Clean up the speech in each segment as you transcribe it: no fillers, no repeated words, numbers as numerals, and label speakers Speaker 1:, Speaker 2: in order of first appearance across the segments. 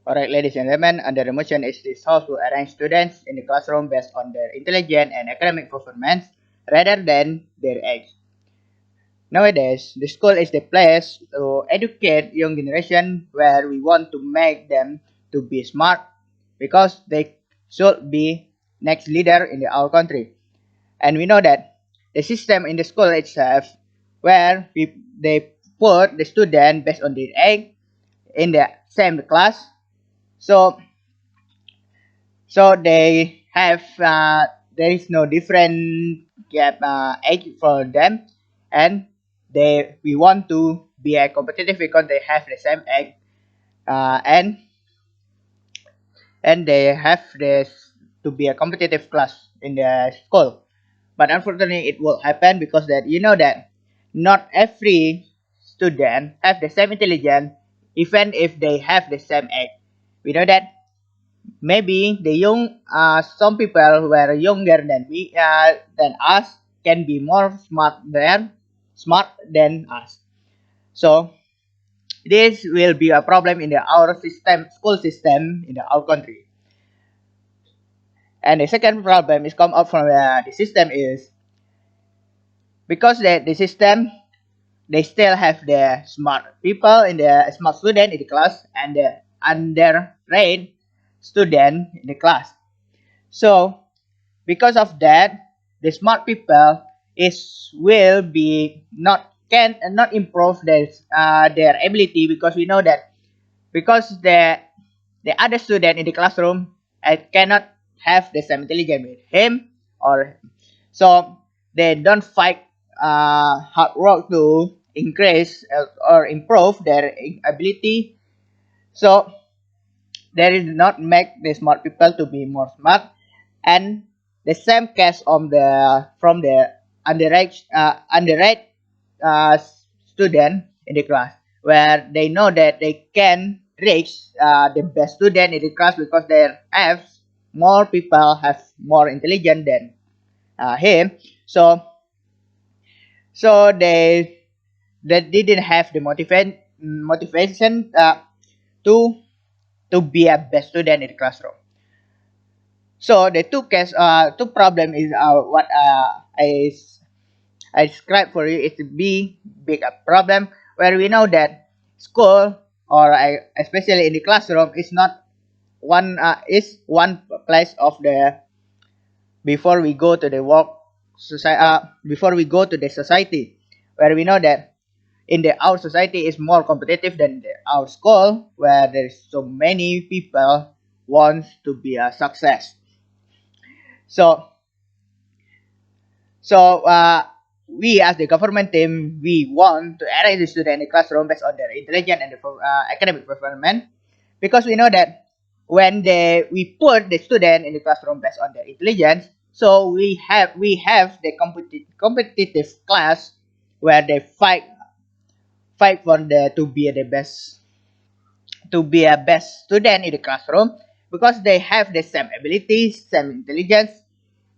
Speaker 1: Alright, ladies and gentlemen, under the motion is this house to arrange students in the classroom based on their intelligence and academic performance rather than their age. Nowadays, the school is the place to educate young generation where we want to make them to be smart because they should be next leader in our country. And we know that the system in the school itself where they put the student based on their age in the same class. So they have there is no different gap age for them, and they we want to be a competitive because they have the same age, uh, and they have this to be a competitive class in the school. But unfortunately, it will happen because that you know that not every student have the same intelligence, even if they have the same age. We know that maybe the young some people who are younger than we than us can be more smart than us. So this will be a problem in our system school system in our country. And the second problem is come up from the system is because the system they still have the smart people in the smart student in the class and the underrated student in the class. So because of that, the smart people is will be not can not improve their ability because we know that because the other student in the classroom cannot have the same intelligence with him or so they don't fight hard work to increase or improve their ability. So there is not make the smart people to be more smart, and the same case on the from the underage student in the class where they know that they can reach the best student in the class because they have more people have more intelligent than him. So they didn't have the motivation to be a best student in the classroom. So the two problem is what I described for you is to be big a problem where we know that school or especially in the classroom is one place of the before we go to the work society before we go to the society where we know that in the our society is more competitive than our school where there is so many people wants to be a success. So So we as the government team, we want to arrange the student in the classroom based on their intelligence and academic performance because we know that when we put the student in the classroom based on their intelligence, so we have the competitive class where they fight for the to be the best to be a best student in the classroom because they have the same abilities, same intelligence,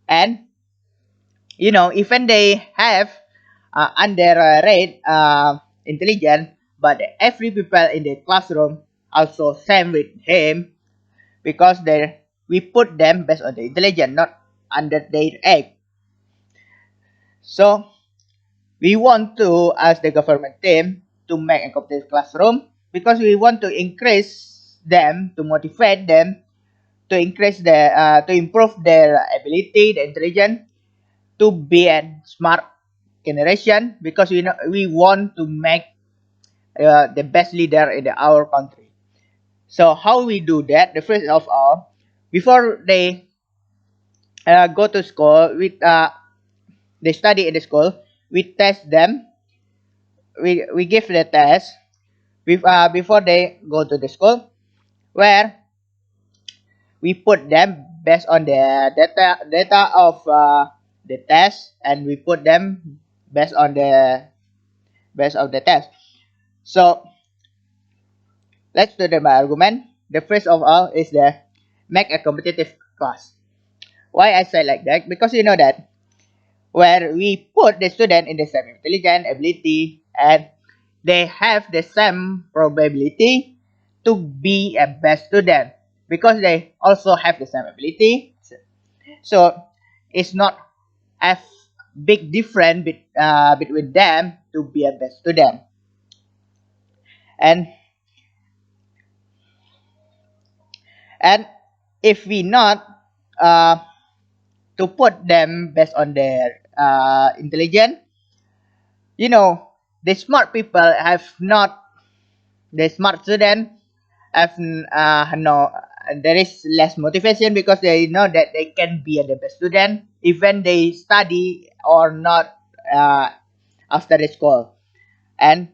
Speaker 1: and even they have underrated intelligence, but every people in the classroom also same with him because we put them based on the intelligence, not under their age. So we want to ask the government team to make a competitive classroom because we want to increase them, to motivate them, to increase to improve their ability, the intelligence, to be a smart generation because we want to make the best leader in our country. So how we do that? The first of all, before they go to school, they study in the school. We test them. We give the test before they go to the school, where we put them based on the data of the test, and we put them based on the best of the test. So let's do the argument. The first of all is the make a competitive class. Why I say like that? Because you know that where we put the student in the same intelligence, ability, and they have the same probability to be a best student because they also have the same ability. So it's not a big difference between them to be a best student. And and if we not uh, to put them based on their intelligence, you know, the smart people have not the smart student have no there is less motivation because they know that they can be the best student even they study or not after the school. And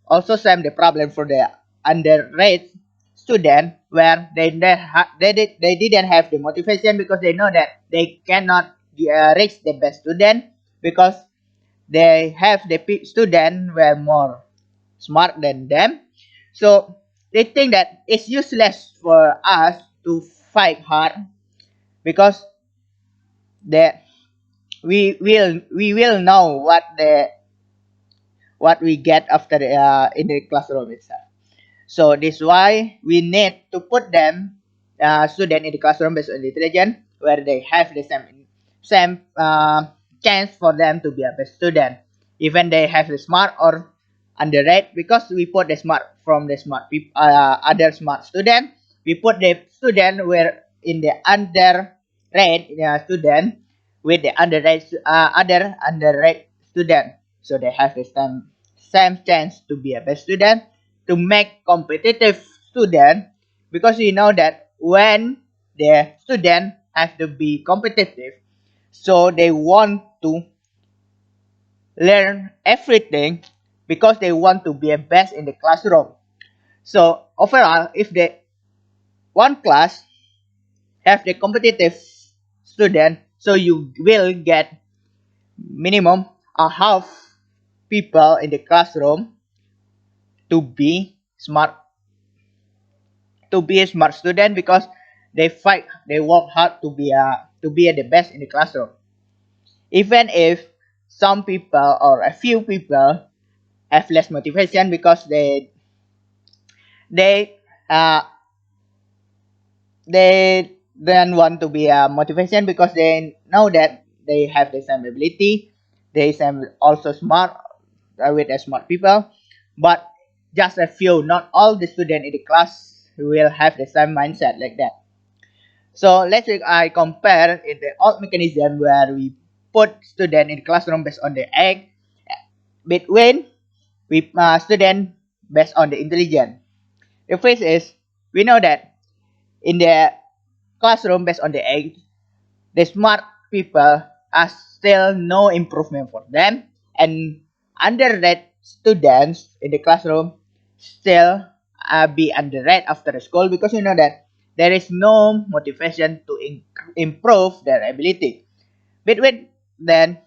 Speaker 1: also same the problem for the underrated student where they didn't have the motivation because they know that they cannot reach the best student because they have the student were more smart than them. So they think that it's useless for us to fight hard because the we will know what we get after in the classroom itself. So this is why we need to put them student in the classroom based on intelligence where they have the same chance for them to be a best student. Even they have the smart or underrated because we put the smart from the smart people other smart student. We put the student where in the underrated student with the underrated other underrated student. So they have the same chance to be a best student to make competitive student because we know that when the student have to be competitive so they want to learn everything because they want to be a best in the classroom. So overall if the one class have the competitive student so you will get minimum a half people in the classroom to be smart to be a smart student because they work hard to be the best in the classroom. Even if some people or a few people have less motivation because they uh, they don't want to be a motivation because they know that they have the same ability, they same also smart with the smart people, but just a few, not all the students in the class will have the same mindset like that. So let's say I compare in the old mechanism where we put student in the classroom based on the egg between with student based on the intelligence. The first is we know that in the classroom based on the egg, the smart people are still no improvement for them, and underrated students in the classroom still be underrated after the school because you know that there is no motivation to improve their ability. Between then